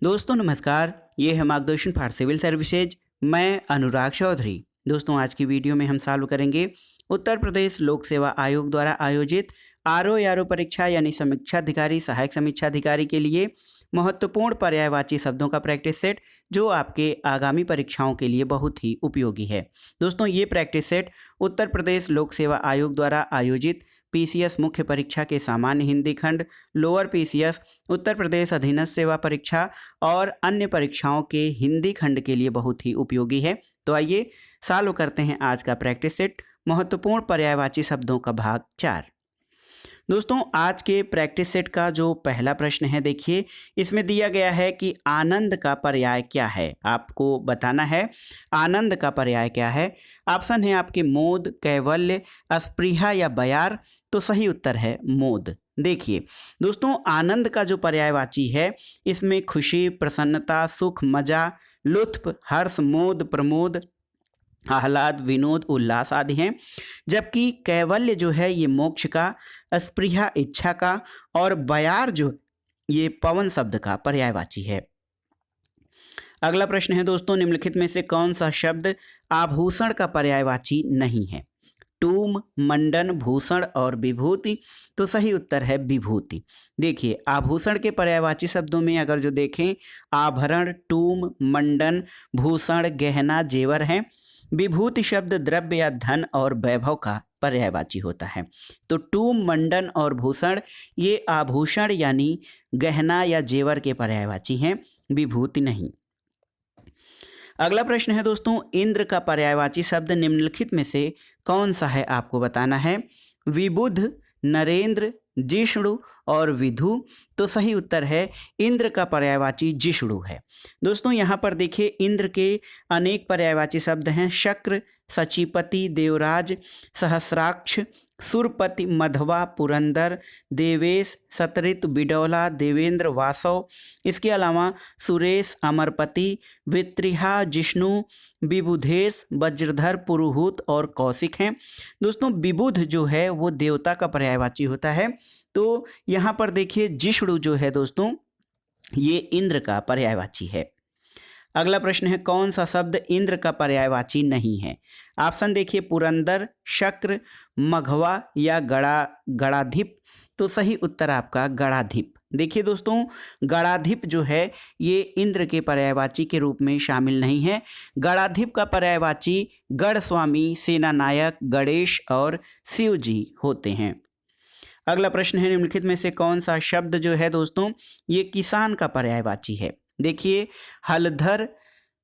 दोस्तों नमस्कार, ये है मार्गदर्शन फॉर सिविल सर्विसेज। मैं अनुराग चौधरी। दोस्तों आज की वीडियो में हम सॉल्व करेंगे उत्तर प्रदेश लोक सेवा आयोग द्वारा आयोजित आरओ यारो परीक्षा यानी समीक्षा अधिकारी सहायक समीक्षा अधिकारी के लिए महत्वपूर्ण पर्यायवाची शब्दों का प्रैक्टिस सेट, जो आपके आगामी परीक्षाओं के लिए बहुत ही उपयोगी है। दोस्तों ये प्रैक्टिस सेट उत्तर प्रदेश लोक सेवा आयोग द्वारा आयोजित पीसीएस मुख्य परीक्षा के सामान्य हिंदी खंड, लोअर पीसीएस, उत्तर प्रदेश अधीनस्थ सेवा परीक्षा और अन्य परीक्षाओं के हिंदी खंड के लिए बहुत ही उपयोगी है। तो आइए सॉल्व करते हैं आज का प्रैक्टिस सेट, महत्वपूर्ण पर्यायवाची शब्दों का भाग 4। दोस्तों आज के प्रैक्टिस सेट का जो पहला प्रश्न है, देखिए इसमें दिया गया है कि आनंद का पर्याय क्या है। आपको बताना है आनंद का पर्याय क्या है। ऑप्शन है आपके मोद, कैवल्य, अस्पृहा या बयार। तो सही उत्तर है मोद। देखिए दोस्तों आनंद का जो पर्यायवाची है, इसमें खुशी, प्रसन्नता, सुख, मजा, लुत्फ, हर्ष, मोद, प्रमोद, आह्लाद, विनोद, उल्लास आदि हैं। जबकि कैवल्य जो है ये मोक्ष का, अस्पृहा इच्छा का और बयार जो ये पवन शब्द का पर्यायवाची है। अगला प्रश्न है दोस्तों, निम्नलिखित में से कौन सा शब्द आभूषण का पर्यायवाची नहीं है। टूम, मंडन, भूषण और विभूति। तो सही उत्तर है विभूति। देखिए आभूषण के पर्यायवाची शब्दों में अगर जो देखें, आभरण, टूम, मंडन, भूषण, गहना, जेवर हैं। विभूति शब्द द्रव्य या धन और वैभव का पर्यायवाची होता है। तो टूम, मंडन और भूषण ये आभूषण यानी गहना या जेवर के पर्यायवाची हैं, विभूति नहीं। अगला प्रश्न है दोस्तों, इंद्र का पर्यायवाची शब्द निम्नलिखित में से कौन सा है, आपको बताना है। विबुध, नरेंद्र, जिष्णु और विधु। तो सही उत्तर है इंद्र का पर्यायवाची जिष्णु है। दोस्तों यहाँ पर देखिए इंद्र के अनेक पर्यायवाची शब्द हैं। शक्र, सचीपति, देवराज, सहस्राक्ष, सुरपति, मधवा, पुरंदर, देवेश, सतरित, बिडौला, देवेंद्र, वासव। इसके अलावा सुरेश, अमरपति, वित्रिहा, जिष्णु, विबुधेश, वज्रधर, पुरुहूत और कौशिक हैं। दोस्तों विबुध जो है वो देवता का पर्यायवाची होता है। तो यहाँ पर देखिए जिष्णु जो है दोस्तों ये इंद्र का पर्यायवाची है। अगला प्रश्न है, कौन सा शब्द इंद्र का पर्यायवाची नहीं है। ऑप्शन देखिए, पुरंदर, शक्र, मघवा या गणाधिप। तो सही उत्तर आपका गणाधिप। देखिए दोस्तों गणाधिप जो है ये इंद्र के पर्यायवाची के रूप में शामिल नहीं है। गणाधिप का पर्यायवाची गढ़ स्वामी, सेनानायक, गणेश और शिव जी होते हैं। अगला प्रश्न है, निम्नलिखित में से कौन सा शब्द जो है दोस्तों ये किसान का पर्यायवाची है। देखिए हलधर,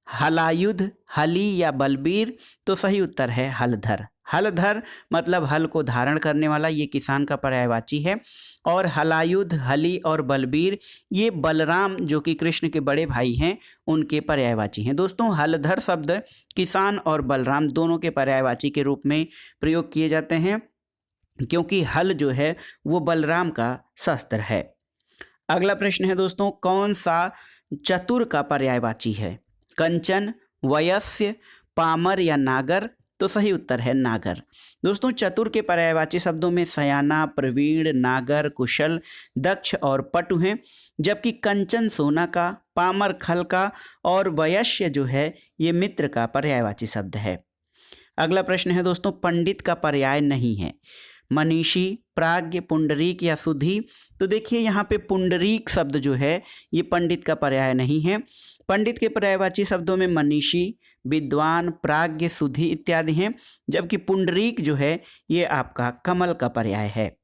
हलायुध, हली या बलबीर। तो सही उत्तर है हलधर। हलधर मतलब हल को धारण करने वाला, ये किसान का पर्यायवाची है। और हलायुध, हली और बलबीर ये बलराम जो कि कृष्ण के बड़े भाई हैं उनके पर्यायवाची हैं। दोस्तों हलधर शब्द किसान और बलराम दोनों के पर्यायवाची के रूप में प्रयोग किए जाते हैं, क्योंकि हल जो है वो बलराम का शस्त्र है। अगला प्रश्न है दोस्तों, कौन सा चतुर का पर्यायवाची है। कंचन, वयस्य, पामर या नागर। तो सही उत्तर है नागर। दोस्तों चतुर के पर्यायवाची शब्दों में सयाना, प्रवीण, नागर, कुशल, दक्ष और पटु हैं। जबकि कंचन सोना का, पामर खल का और वयस्य जो है ये मित्र का पर्यायवाची शब्द है। अगला प्रश्न है दोस्तों, पंडित का पर्याय नहीं है। मनीषी, प्राज्ञ, पुंडरीक या सुधी। तो देखिए यहाँ पे पुंडरीक शब्द जो है ये पंडित का पर्याय नहीं है। पंडित के पर्यायवाची शब्दों में मनीषी, विद्वान, प्राज्ञ, सुधी इत्यादि हैं। जबकि पुंडरीक जो है ये आपका कमल का पर्याय है।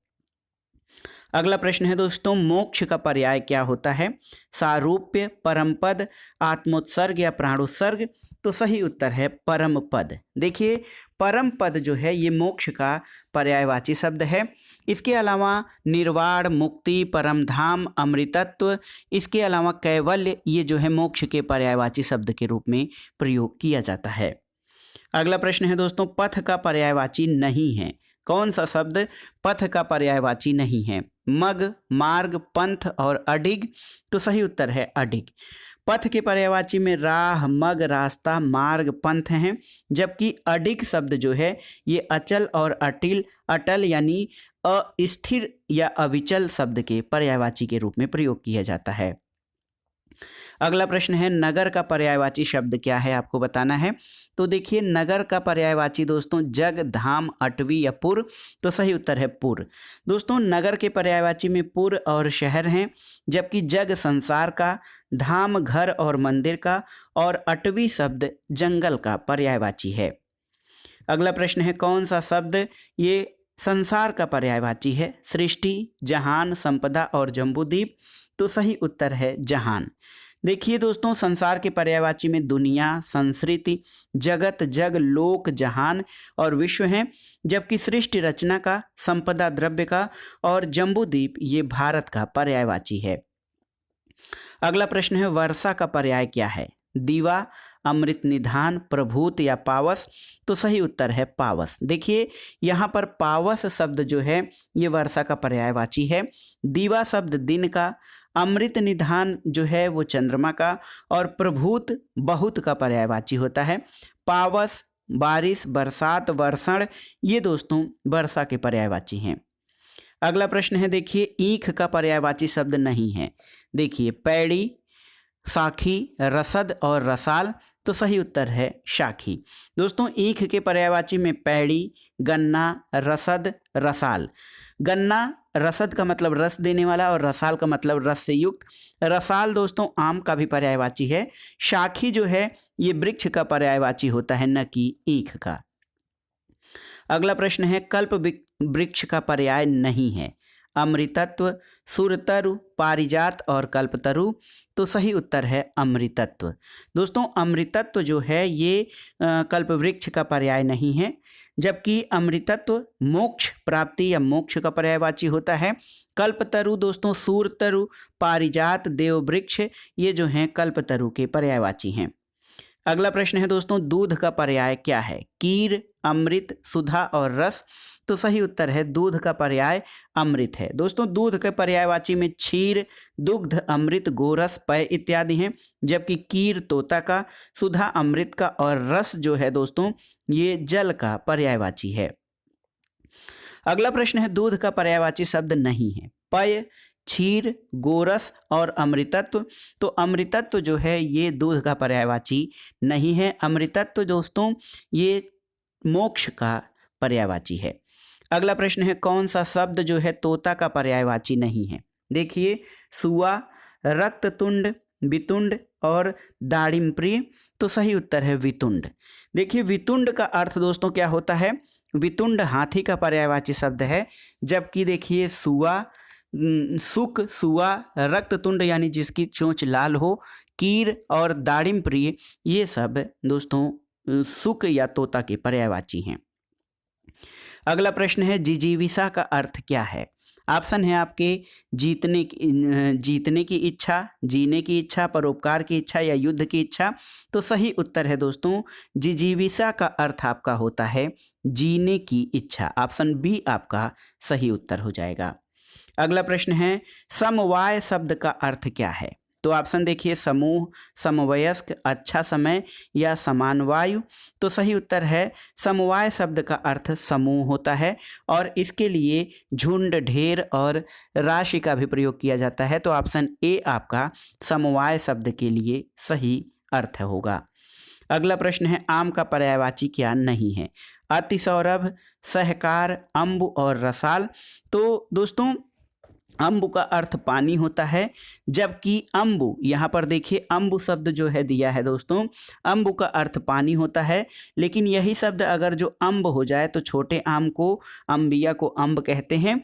अगला प्रश्न है दोस्तों, मोक्ष का पर्याय क्या होता है। सारूप्य, परमपद, आत्मोत्सर्ग या प्राणोत्सर्ग। तो सही उत्तर है परम पद। देखिए परम पद जो है ये मोक्ष का पर्यायवाची शब्द है। इसके अलावा निर्वाण, मुक्ति, परमधाम, अमृतत्व, इसके अलावा कैवल्य ये जो है मोक्ष के पर्यायवाची शब्द के रूप में प्रयोग किया जाता है। अगला प्रश्न है दोस्तों, पथ का पर्यायवाची नहीं है। कौन सा शब्द पथ का पर्यायवाची नहीं है। मग, मार्ग, पंथ और अडिग। तो सही उत्तर है अडिग। पथ के पर्यायवाची में राह, मग, रास्ता, मार्ग, पंथ हैं। जबकि अडिग शब्द जो है ये अचल और अटल यानी अस्थिर या अविचल शब्द के पर्यायवाची के रूप में प्रयोग किया जाता है। अगला प्रश्न है नगर का पर्यायवाची शब्द क्या है, आपको बताना है। तो देखिए नगर का पर्यायवाची दोस्तों जग, धाम, अटवी या पुर। तो सही उत्तर है पुर। दोस्तों नगर के पर्यायवाची में पुर और शहर हैं, जबकि जग संसार का, धाम घर और मंदिर का और अटवी शब्द जंगल का पर्यायवाची है। अगला प्रश्न है कौन सा शब्द ये संसार का पर्यायवाची है? सृष्टि, जहान, संपदा और जम्बूद्वीप। तो सही उत्तर है जहान। देखिए दोस्तों संसार के पर्यायवाची में दुनिया, संस्कृति, जगत, जग, लोक, जहान और विश्व हैं, जबकि सृष्टि रचना का, संपदा द्रव्य का और जम्बूद्वीप ये भारत का पर्यायवाची है। अगला प्रश्न है वर्षा का पर्याय क्या है? दीवा, अमृत निधान, प्रभूत या पावस। तो सही उत्तर है पावस। देखिए यहाँ पर पावस शब्द जो है ये वर्षा का पर्यायवाची है। दीवा शब्द दिन का, अमृत निधान जो है वो चंद्रमा का और प्रभूत बहुत का पर्यायवाची होता है। पावस, बारिश, बरसात, वर्षण ये दोस्तों वर्षा के पर्यायवाची हैं। अगला प्रश्न है देखिए ईख का पर्यायवाची शब्द नहीं है। देखिए पैड़ी, साखी, रसद और रसाल। तो सही उत्तर है शाखी। दोस्तों ईख के पर्यायवाची में पैड़ी, गन्ना, रसद, रसाल। गन्ना रसद का मतलब रस देने वाला और रसाल का मतलब रस से युक्त। रसाल दोस्तों आम का भी पर्यायवाची है। शाखी जो है ये वृक्ष का पर्यायवाची होता है, न कि ईख का। अगला प्रश्न है कल्प वृक्ष का पर्याय नहीं है। अमृतत्व, सुरतरु, पारिजात और कल्पतरु। तो सही उत्तर है अमृतत्व। दोस्तों अमृतत्व जो है ये कल्प वृक्ष का पर्याय नहीं है, जबकि अमृतत्व मोक्ष प्राप्ति या मोक्ष का पर्यायवाची होता है। कल्पतरु दोस्तों सूरतरु, पारिजात, देववृक्ष ये जो हैं कल्पतरु के पर्यायवाची हैं। अगला प्रश्न है दोस्तों दूध का पर्याय क्या है? कीर, अमृत, सुधा और रस। तो सही उत्तर है दूध का पर्याय अमृत है। दोस्तों दूध के पर्यायवाची में क्षीर, दुग्ध, अमृत, गोरस, पेय इत्यादि हैं, जबकि कीर तोता का, सुधा अमृत का और रस जो है दोस्तों ये जल का पर्यायवाची है। अगला प्रश्न है दूध का पर्यायवाची शब्द नहीं है। पेय, क्षीर, गोरस और अमृतत्व। तो अमृतत्व जो है ये दूध का पर्यायवाची नहीं है। अमृतत्व दोस्तों ये मोक्ष का पर्यायवाची है। अगला प्रश्न है कौन सा शब्द जो है तोता का पर्यायवाची नहीं है? देखिए सुआ, रक्ततुंड, वितुंड और दाड़िमप्रिय। तो सही उत्तर है वितुंड। देखिए वितुंड का अर्थ दोस्तों क्या होता है? वितुंड हाथी का पर्यायवाची शब्द है, जबकि देखिए सुआ, सुक, सुआ, रक्ततुंड यानी जिसकी चोंच लाल हो, कीर और दाड़िमप्रिय ये सब दोस्तों सुक या तोता के पर्यायवाची हैं। अगला प्रश्न है जिजीविषा का अर्थ क्या है? ऑप्शन है आपके जीतने की इच्छा, जीने की इच्छा, परोपकार की इच्छा या युद्ध की इच्छा। तो सही उत्तर है दोस्तों जिजीविषा का अर्थ आपका होता है जीने की इच्छा। ऑप्शन बी आपका सही उत्तर हो जाएगा। अगला प्रश्न है समवाय शब्द का अर्थ क्या है? तो ऑप्शन देखिए समूह, समवयस्क, अच्छा समय या समान वायु। तो सही उत्तर है समवाय शब्द का अर्थ समूह होता है और इसके लिए झुंड, ढेर और राशि का भी प्रयोग किया जाता है। तो ऑप्शन ए आपका समवाय शब्द के लिए सही अर्थ होगा। अगला प्रश्न है आम का पर्यायवाची क्या नहीं है? अतिसौरभ, सहकार, अम्बु और रसाल। तो दोस्तों अम्बु का अर्थ पानी होता है, जबकि अम्बु यहाँ पर देखिए अम्बु शब्द जो है दिया है दोस्तों, अम्बु का अर्थ पानी होता है। लेकिन यही शब्द अगर जो अम्ब हो जाए तो छोटे आम को, अम्बिया को अम्ब कहते हैं।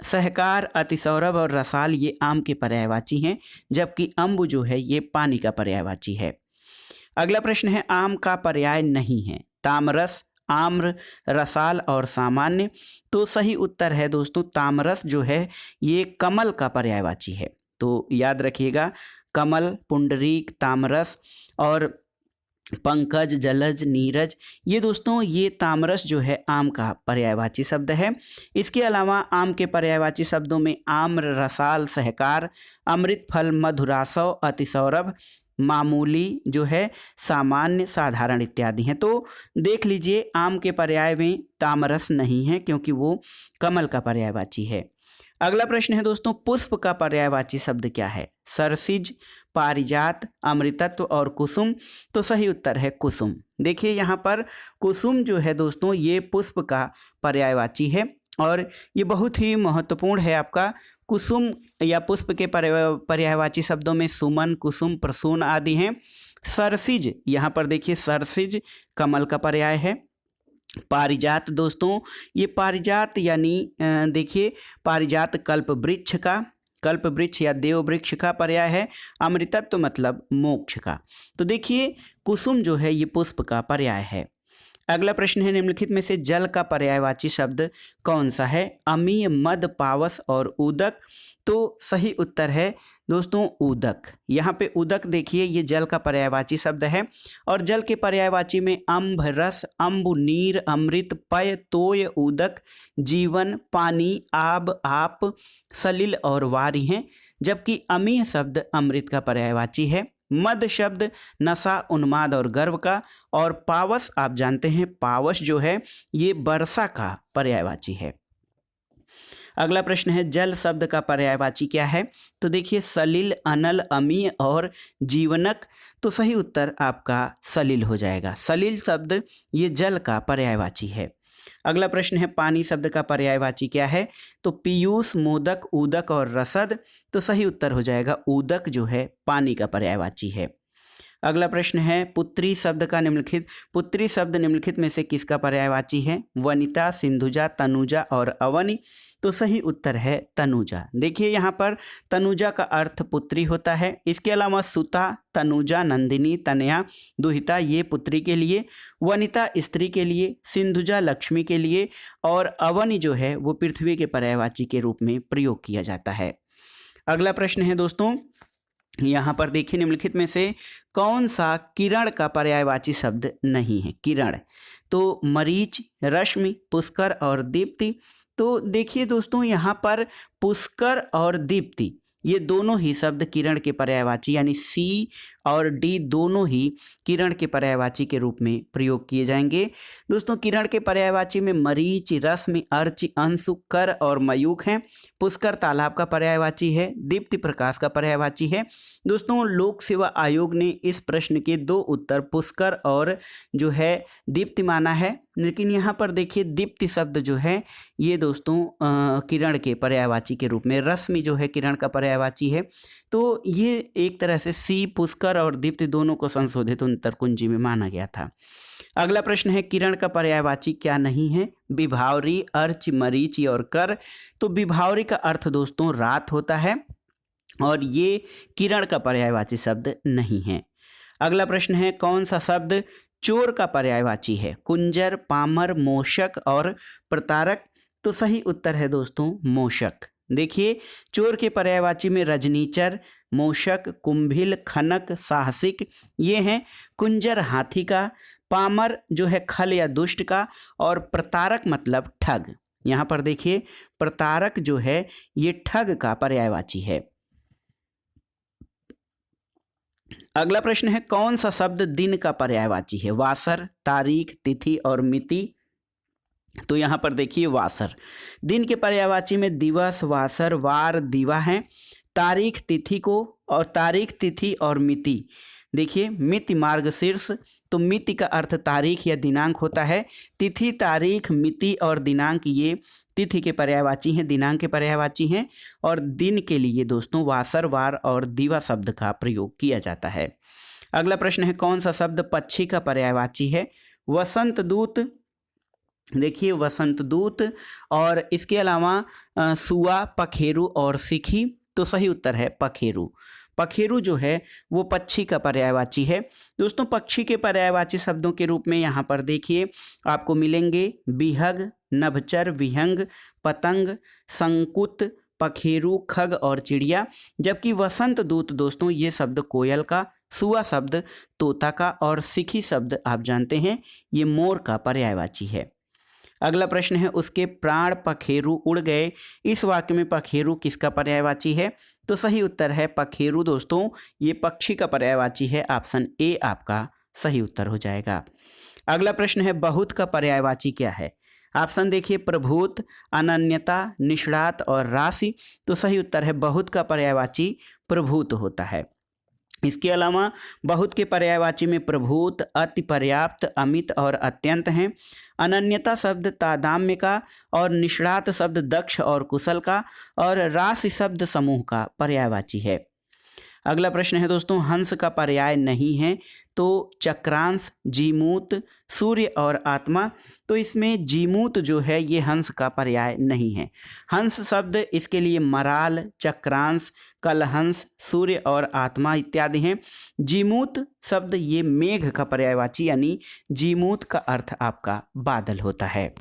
सहकार, अतिसौरभ और रसाल ये आम के पर्यायवाची हैं, जबकि अम्बु जो है ये पानी का पर्यायवाची है। अगला प्रश्न है आम का पर्याय नहीं है। तामरस, आम्र, रसाल और सामान्य। तो सही उत्तर है दोस्तों तामरस जो है ये कमल का पर्यायवाची है। तो याद रखिएगा कमल, पुंडरीक, तामरस और पंकज, जलज, नीरज ये दोस्तों ये तामरस जो है आम का पर्यायवाची शब्द है। इसके अलावा आम के पर्यायवाची शब्दों में आम्र, रसाल, सहकार, अमृत फल, मधुरासव, अतिसौरभ, मामूली जो है सामान्य, साधारण इत्यादि हैं। तो देख लीजिए आम के पर्याय में तामरस नहीं है क्योंकि वो कमल का पर्यायवाची है। अगला प्रश्न है दोस्तों, पुष्प का पर्यायवाची शब्द क्या है? सरसिज, पारिजात, अमृतत्व और कुसुम। तो सही उत्तर है कुसुम। देखिए यहाँ पर कुसुम जो है दोस्तों ये पुष्प का पर्यायवाची है और ये बहुत ही महत्वपूर्ण है आपका। कुसुम या पुष्प के पर्यायवाची शब्दों में सुमन, कुसुम, प्रसून आदि हैं। सरसिज, यहाँ पर देखिए सरसिज कमल का पर्याय है। पारिजात दोस्तों, ये पारिजात यानी देखिए पारिजात कल्प वृक्ष का, कल्प वृक्ष या देव वृक्ष का पर्याय है। अमृतत्व मतलब मोक्ष का। तो देखिए कुसुम जो है ये पुष्प का पर्याय है। अगला प्रश्न है, निम्नलिखित में से जल का पर्यायवाची शब्द कौन सा है? अमीय, मद, पावस और उदक। तो सही उत्तर है दोस्तों उदक। यहाँ पे उदक देखिए ये जल का पर्यायवाची शब्द है और जल के पर्यायवाची में अम्भ, रस, अम्बु, नीर, अमृत, पय, तोय, उदक, जीवन, पानी, आब, आप, सलिल और वारी हैं। जबकि अमीय शब्द अमृत का पर्यायवाची है। मद शब्द नशा, उन्माद और गर्व का। और पावस आप जानते हैं पावस जो है ये वर्षा का पर्यायवाची है। अगला प्रश्न है, जल शब्द का पर्यायवाची क्या है? तो देखिए सलिल, अनल, अमीय और जीवनक। तो सही उत्तर आपका सलिल हो जाएगा। सलिल शब्द ये जल का पर्यायवाची है। अगला प्रश्न है, पानी शब्द का पर्यायवाची क्या है? तो पीयूष, मोदक, उदक और रसद। तो सही उत्तर हो जाएगा उदक जो है पानी का पर्यायवाची है। अगला प्रश्न है, पुत्री शब्द का निम्नलिखित, पुत्री शब्द निम्नलिखित में से किसका पर्यायवाची है? वनिता, सिंधुजा, तनुजा और अवनी। तो सही उत्तर है तनुजा। देखिए यहाँ पर तनुजा का अर्थ पुत्री होता है। इसके अलावा सुता, तनुजा, नंदिनी, तनया, दुहिता ये पुत्री के लिए, वनिता स्त्री के लिए, सिंधुजा लक्ष्मी के लिए और अवनी जो है वो पृथ्वी के पर्यायवाची के रूप में प्रयोग किया जाता है। अगला प्रश्न है दोस्तों, यहाँ पर देखिए निम्नलिखित में से कौन सा किरण का पर्यायवाची शब्द नहीं है? किरण, तो मरीच, रश्मि, पुष्कर और दीप्ति। तो देखिए दोस्तों यहाँ पर पुष्कर और दीप्ति ये दोनों ही शब्द किरण के पर्यायवाची यानी सी और डी दोनों ही किरण के पर्यायवाची के रूप में प्रयोग किए जाएंगे। दोस्तों किरण के पर्यायवाची में मरीच, रश्मि, अर्च, अंशु, कर और मयूख हैं। पुष्कर तालाब का पर्यायवाची है। दीप्ति प्रकाश का पर्यायवाची है। दोस्तों लोक सेवा आयोग ने इस प्रश्न के दो उत्तर पुष्कर और जो है दीप्ति माना है, लेकिन यहाँ पर देखिए दीप्ति शब्द जो है ये दोस्तों किरण के पर्यायवाची के रूप में, रश्मि जो है किरण का पर्यायवाची है। तो ये एक तरह से सी, पुष्कर और दीप्ति दोनों को संशोधित उत्तर कुंजी में माना गया था। अगला प्रश्न है, किरण का पर्यायवाची क्या नहीं है? विभावरी, अर्च, मरीचि और कर। तो विभावरी का अर्थ दोस्तों रात होता है और ये किरण का पर्यायवाची शब्द नहीं है। अगला प्रश्न है, कौन सा शब्द चोर का पर्यायवाची है? कुंजर, पामर, मोशक और प्रतारक। तो सही उत्तर है दोस्तों मोशक। देखिए चोर के पर्यायवाची में रजनीचर, मोशक, कुंभिल, खनक, साहसिक ये हैं। कुंजर हाथी का, पामर जो है खल या दुष्ट का और प्रतारक मतलब ठग। यहाँ पर देखिए प्रतारक जो है ये ठग का पर्यायवाची है। अगला प्रश्न है, कौन सा शब्द दिन का पर्यायवाची है? वासर, तारीख, तिथि और मिति। तो यहाँ पर देखिए वासर, दिन के पर्यायवाची में दिवस, वासर, वार, दिवा हैं। तारीख तिथि को और तारीख, तिथि और मिति। देखिए मिति मार्गशीर्ष, तो मिति का अर्थ तारीख या दिनांक होता है। तिथि, तारीख, मिति और दिनांक ये तिथि के पर्यायवाची हैं, दिनांक के पर्यायवाची हैं। और दिन के लिए दोस्तों वासर, वार और दिवा शब्द का प्रयोग किया जाता है। अगला प्रश्न है, कौन सा शब्द पक्षी का पर्यायवाची है? वसंत दूत, देखिए वसंत दूत और इसके अलावा सुआ, पखेरु और सिखी। तो सही उत्तर है पखेरु। पखेरु जो है वो पक्षी का पर्यायवाची है। दोस्तों पक्षी के पर्यायवाची शब्दों के रूप में यहाँ पर देखिए आपको मिलेंगे बिहग, नभचर, विहंग, पतंग, संकुत, पखेरु, खग और चिड़िया। जबकि वसंत दूत दोस्तों ये शब्द कोयल का, सुआ शब्द तोता का और सिखी शब्द आप जानते हैं ये मोर का पर्यायवाची है। अगला प्रश्न है, उसके प्राण पखेरु उड़ गए। इस वाक्य में पखेरु किसका पर्यायवाची है? तो सही उत्तर है पखेरु दोस्तों ये पक्षी का पर्यायवाची है। ऑप्शन ए आपका सही उत्तर हो जाएगा। अगला प्रश्न है, बहुत का पर्यायवाची क्या है? ऑप्शन देखिए प्रभुत, अनन्यता, निष्णात और राशि। तो सही उत्तर है बहुत का पर्यायवाची प्रभुत होता है। इसके अलावा बहुत के पर्यायवाची में प्रभुत, अति, पर्याप्त, अमित और अत्यंत हैं। अनन्यता शब्द तादाम्य का और निष्णात शब्द दक्ष और कुशल का और राशि शब्द समूह का पर्यायवाची है। अगला प्रश्न है दोस्तों, हंस का पर्याय नहीं है तो चक्रांश, जीमूत, सूर्य और आत्मा। तो इसमें जीमूत जो है ये हंस का पर्याय नहीं है। हंस शब्द इसके लिए मराल, चक्रांश, कलहंस, सूर्य और आत्मा इत्यादि हैं। जीमूत शब्द ये मेघ का पर्यायवाची यानी जीमूत का अर्थ आपका बादल होता है।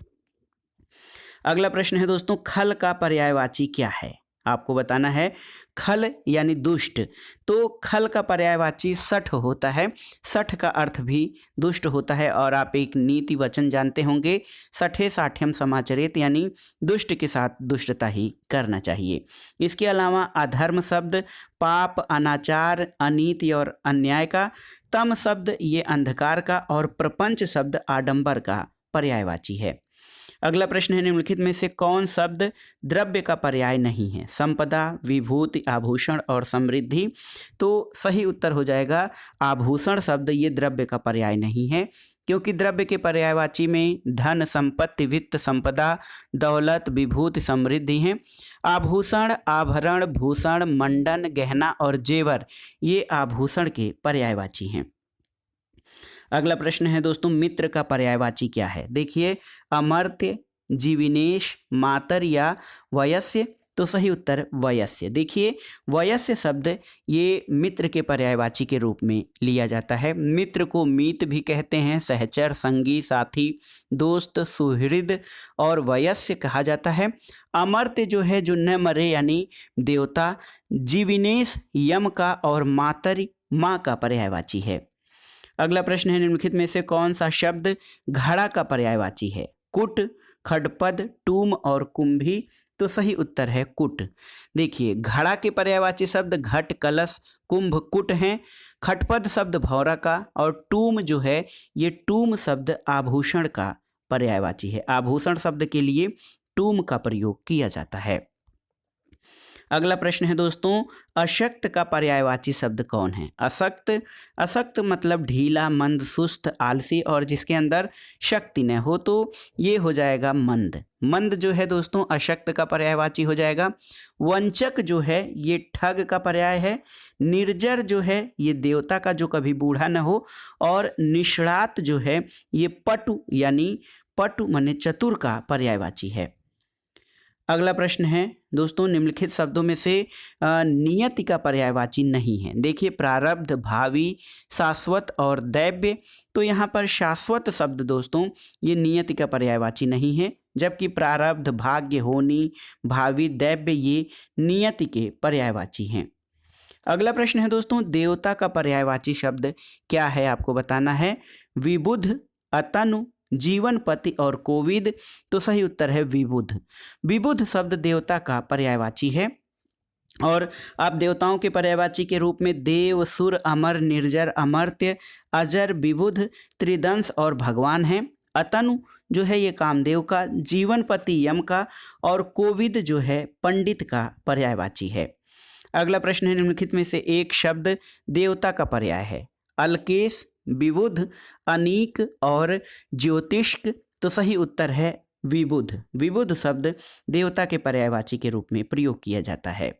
अगला प्रश्न है दोस्तों, खल का पर्यायवाची क्या है? आपको बताना है। खल यानी दुष्ट, तो खल का पर्यायवाची सठ होता है। सठ का अर्थ भी दुष्ट होता है और आप एक नीति वचन जानते होंगे, सठे साठ्यम समाचरित, यानी दुष्ट के साथ दुष्टता ही करना चाहिए। इसके अलावा अधर्म शब्द पाप, अनाचार, अनीति और अन्याय का। तम शब्द ये अंधकार का और प्रपंच शब्द आडंबर का पर्यायवाची है। अगला प्रश्न है, निम्नलिखित में से कौन शब्द द्रव्य का पर्याय नहीं है? संपदा, विभूति, आभूषण और समृद्धि। तो सही उत्तर हो जाएगा आभूषण शब्द ये द्रव्य का पर्याय नहीं है, क्योंकि द्रव्य के पर्यायवाची में धन, संपत्ति, वित्त, संपदा, दौलत, विभूति, समृद्धि हैं। आभूषण, आभरण, भूषण, मंडन, गहना और जेवर ये आभूषण के पर्यायवाची हैं। अगला प्रश्न है दोस्तों, मित्र का पर्यायवाची क्या है? देखिए, अमर्त्य, जीविनेश, मातर या वयस्य। तो सही उत्तर वयस्य। देखिए, वयस्य शब्द ये मित्र के पर्यायवाची के रूप में लिया जाता है। मित्र को मीत भी कहते हैं, सहचर, संगी, साथी, दोस्त, सुहृद और वयस्य कहा जाता है। अमर्त्य जो है जो न मरे यानी देवता। जीविनेश यम का और मातर माँ का पर्यायवाची है। अगला प्रश्न है, निम्नलिखित में से कौन सा शब्द घड़ा का पर्यायवाची है? कुट, खडपद, टूम और कुंभी। तो सही उत्तर है कुट। देखिए, घड़ा के पर्यायवाची शब्द घट, कलश, कुंभ, कुट हैं। खटपद शब्द भौरा का और टूम जो है ये टूम शब्द आभूषण का पर्यायवाची है। आभूषण शब्द के लिए टूम का प्रयोग किया जाता है। अगला प्रश्न है दोस्तों, अशक्त का पर्यायवाची शब्द कौन है? अशक्त, अशक्त मतलब ढीला, मंद, सुस्त, आलसी और जिसके अंदर शक्ति न हो, तो ये हो जाएगा मंद। मंद जो है दोस्तों अशक्त का पर्यायवाची हो जाएगा। वंचक जो है ये ठग का पर्याय है। निर्जर जो है ये देवता का जो कभी बूढ़ा न हो और निष्णात जो है ये पटु यानी पटु माने चतुर का पर्यायवाची है। अगला प्रश्न है दोस्तों, निम्नलिखित शब्दों में से नियति का पर्यायवाची नहीं है। देखिए, प्रारब्ध, भावी, शाश्वत और दैव्य। तो यहाँ पर शाश्वत शब्द दोस्तों ये नियति का पर्यायवाची नहीं है, जबकि प्रारब्ध, भाग्य, होनी, भावी, दैव्य ये नियति के पर्यायवाची हैं। अगला प्रश्न है दोस्तों, देवता का पर्यायवाची शब्द क्या है? आपको बताना है। विबुध, अतनु, जीवनपति और कोविद। तो सही उत्तर है विबुध। विबुध शब्द देवता का पर्यायवाची है और आप देवताओं के पर्यायवाची के रूप में देव, सुर, अमर, निर्जर, अमर्त्य, अजर, विबुध, त्रिदंश और भगवान हैं। अतनु जो है ये कामदेव का, जीवनपति यम का और कोविद जो है पंडित का पर्यायवाची है। अगला प्रश्न है, निम्नलिखित में से एक शब्द देवता का पर्याय है। अलकेश, विबुध, अनीक और ज्योतिष्क। तो सही उत्तर है विबुध। विबुध शब्द देवता के पर्यायवाची के रूप में प्रयोग किया जाता है।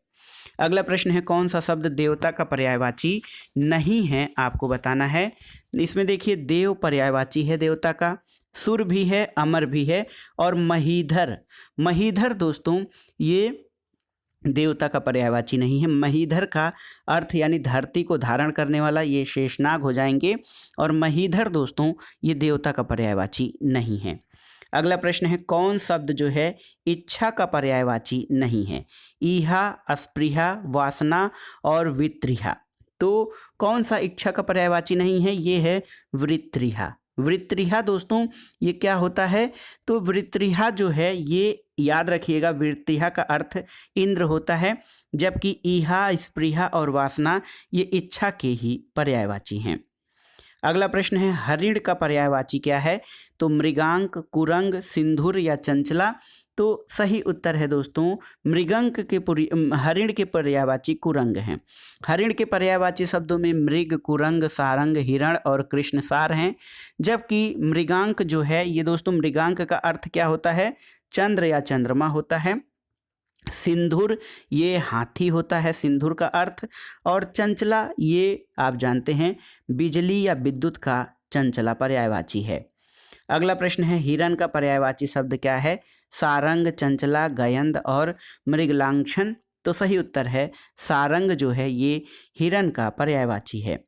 अगला प्रश्न है, कौन सा शब्द देवता का पर्यायवाची नहीं है? आपको बताना है। इसमें देखिए, देव पर्यायवाची है देवता का, सुर भी है, अमर भी है और महीधर। महीधर दोस्तों ये देवता का पर्यायवाची नहीं है। महीधर का अर्थ यानी धरती को धारण करने वाला ये शेषनाग हो जाएंगे और महीधर दोस्तों ये देवता का पर्यायवाची नहीं है। अगला प्रश्न है, कौन शब्द जो है इच्छा का पर्यायवाची नहीं है? ईहा, अस्पृहा, वासना और वित्रिहा। तो कौन सा इच्छा का पर्यायवाची नहीं है? ये है वृत्रिहा। वृत्रिहा दोस्तों ये क्या होता है? तो वृत्रिहा जो है ये याद रखिएगा, वृत्रिहा का अर्थ इंद्र होता है, जबकि ईहा, स्पृहा और वासना ये इच्छा के ही पर्यायवाची हैं। अगला प्रश्न है हरिण का पर्यायवाची क्या है? तो मृगांक, कुरंग, सिंधुर या चंचला। तो सही उत्तर है दोस्तों मृगंक के हरिण के पर्यायवाची कुरंग हैं। हरिण के पर्यायवाची शब्दों में मृग, कुरंग, सारंग, हिरण और कृष्णसार हैं। जबकि मृगांक जो है ये दोस्तों मृगांक का अर्थ क्या होता है? चंद्र या चंद्रमा होता है। सिंधुर ये हाथी होता है सिंधुर का अर्थ। और चंचला ये आप जानते हैं बिजली या विद्युत का चंचला पर्यायवाची है। अगला प्रश्न है हिरण का पर्यायवाची शब्द क्या है? सारंग, चंचला, गयंद और मृगलांछन। तो सही उत्तर है सारंग जो है ये हिरण का पर्यायवाची है।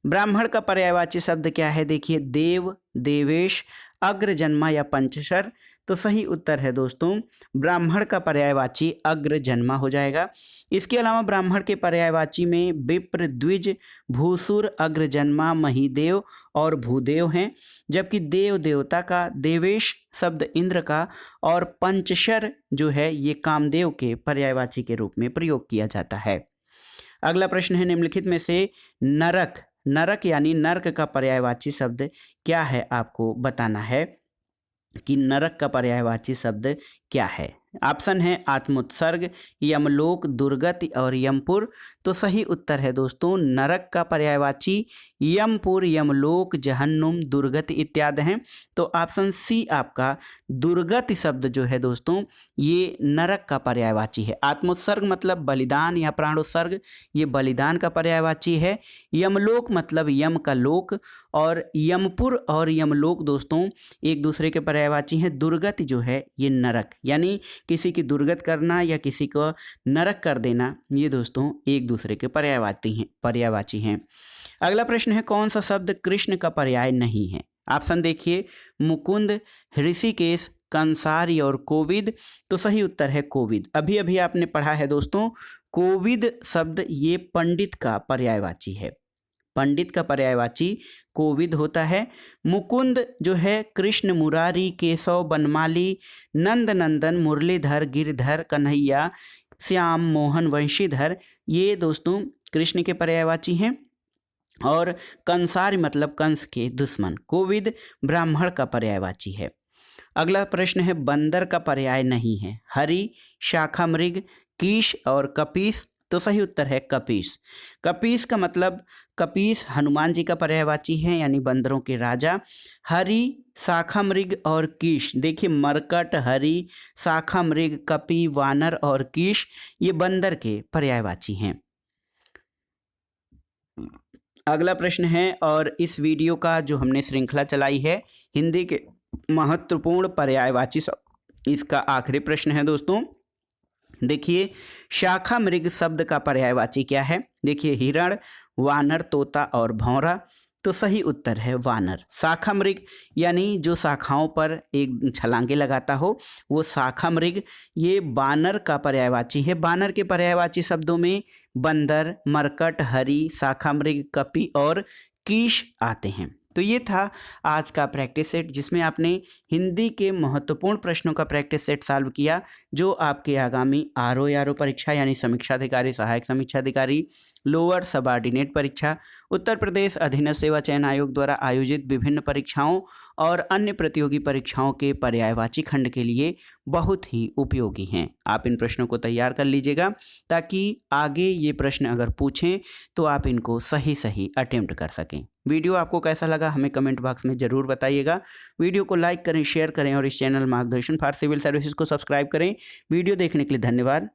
ब्राह्मण का पर्यायवाची शब्द क्या है? देखिए देव, देवेश, अग्रजन्मा या पंचशर। तो सही उत्तर है दोस्तों ब्राह्मण का पर्यायवाची अग्रजन्मा हो जाएगा। इसके अलावा ब्राह्मण के पर्यायवाची में विप्र, द्विज, भूसुर, अग्रजन्मा, महिदेव और भूदेव हैं। जबकि देव देवता का, देवेश शब्द इंद्र का और पंचशर जो है ये कामदेव के पर्यायवाची के रूप में प्रयोग किया जाता है। अगला प्रश्न है निम्नलिखित में से नरक, नरक यानी नर्क का पर्यायवाची शब्द क्या है? आपको बताना है कि नरक का पर्यायवाची शब्द क्या है। ऑप्शन है आत्मोत्सर्ग, यमलोक, दुर्गति और यमपुर। तो सही उत्तर है दोस्तों नरक का पर्यायवाची यमपुर, यमलोक, जहन्नुम, दुर्गति इत्यादि हैं। तो ऑप्शन सी आपका दुर्गति शब्द जो है दोस्तों ये नरक का पर्यायवाची है। आत्मोत्सर्ग मतलब बलिदान या प्राणोत्सर्ग, ये बलिदान का पर्यायवाची है। यमलोक मतलब यम का लोक और यमपुर और यमलोक दोस्तों एक दूसरे के पर्यायवाची हैं। दुर्गति जो है ये नरक यानी किसी की दुर्गत करना या किसी को नरक कर देना, ये दोस्तों एक दूसरे के पर्यायवाची हैं। अगला प्रश्न है कौन सा शब्द कृष्ण का पर्याय नहीं है? ऑप्शन देखिए मुकुंद, ऋषिकेश, कंसारी और कोविद। तो सही उत्तर है कोविद। अभी अभी आपने पढ़ा है दोस्तों कोविद शब्द ये पंडित का पर्यायवाची है। पंडित का पर्यायवाची कोविद होता है। मुकुंद जो है कृष्ण, मुरारी, केशव, बनमाली, नंद नंदन, मुरलीधर, गिरधर, कन्हैया, श्याम, मोहन, वंशीधर, ये दोस्तों कृष्ण के पर्यायवाची हैं। और कंसार मतलब कंस के दुश्मन। कोविद ब्राह्मण का पर्यायवाची है। अगला प्रश्न है बंदर का पर्याय नहीं है? हरि, शाखा मृग, कीश और कपीस। तो सही उत्तर है कपीस। कपीस का मतलब कपीस हनुमान जी का पर्यायवाची है यानी बंदरों के राजा। हरि, शाखा मृग और कीश, देखिए मरकट, हरि, शाखा मृग, कपि, वानर और कीश ये बंदर के पर्यायवाची हैं। अगला प्रश्न है और इस वीडियो का जो हमने श्रृंखला चलाई है हिंदी के महत्वपूर्ण पर्यायवाची, इसका आखिरी प्रश्न है दोस्तों। देखिए शाखा मृग शब्द का पर्यायवाची क्या है? देखिए हिरण, वानर, तोता और भौरा। तो सही उत्तर है वानर। शाखा मृग यानी जो शाखाओं पर एक छलांगे लगाता हो वो शाखा मृग, ये बानर का पर्यायवाची है। बानर के पर्यायवाची शब्दों में बंदर, मरकट, हरि, शाखा मृग, कपि और कीश आते हैं। तो ये था आज का प्रैक्टिस सेट जिसमें आपने हिंदी के महत्वपूर्ण प्रश्नों का प्रैक्टिस सेट सॉल्व किया जो आपके आगामी आरओ परीक्षा यानी समीक्षा अधिकारी, सहायक समीक्षा अधिकारी, लोअर सबऑर्डिनेट परीक्षा, उत्तर प्रदेश अधीनस्थ सेवा चयन आयोग द्वारा आयोजित विभिन्न परीक्षाओं और अन्य प्रतियोगी परीक्षाओं के पर्यायवाची खंड के लिए बहुत ही उपयोगी हैं। आप इन प्रश्नों को तैयार कर लीजिएगा ताकि आगे ये प्रश्न अगर पूछें तो आप इनको सही अटेम्प्ट कर सकें। वीडियो आपको कैसा लगा हमें कमेंट बॉक्स में ज़रूर बताइएगा। वीडियो को लाइक करें, शेयर करें और इस चैनल मार्गदर्शन फॉर सिविल सर्विसेज को सब्सक्राइब करें। वीडियो देखने के लिए धन्यवाद।